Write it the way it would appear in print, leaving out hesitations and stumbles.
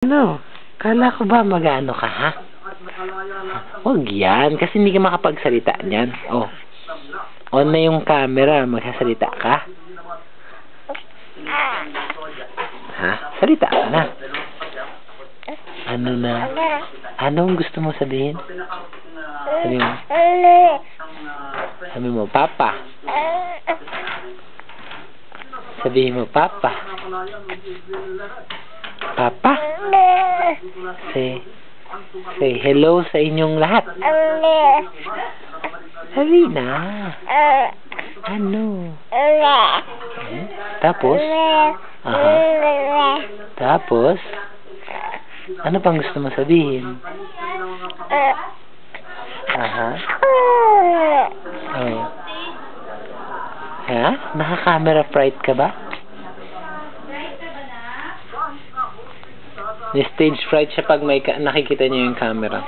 Ano? Kala ko ba mag-ano ka, ha? Huwag yan, kasi hindi ka makapagsalita niyan. Oh. On na yung camera, magsasalita ka? Ha? Salita ka na. Ano na? Anong gusto mo sabihin? Sabi mo, Papa. Sabihin mo, Papa. Papa? Say hello sa inyong lahat. Sabi na. Ano? Tapos? Aha. Tapos? Ano pang gusto mo sabihin? Aha. Oh. Ha? Naka-camera fright ka ba? Stage fright siya pag may nakikita niya yung camera.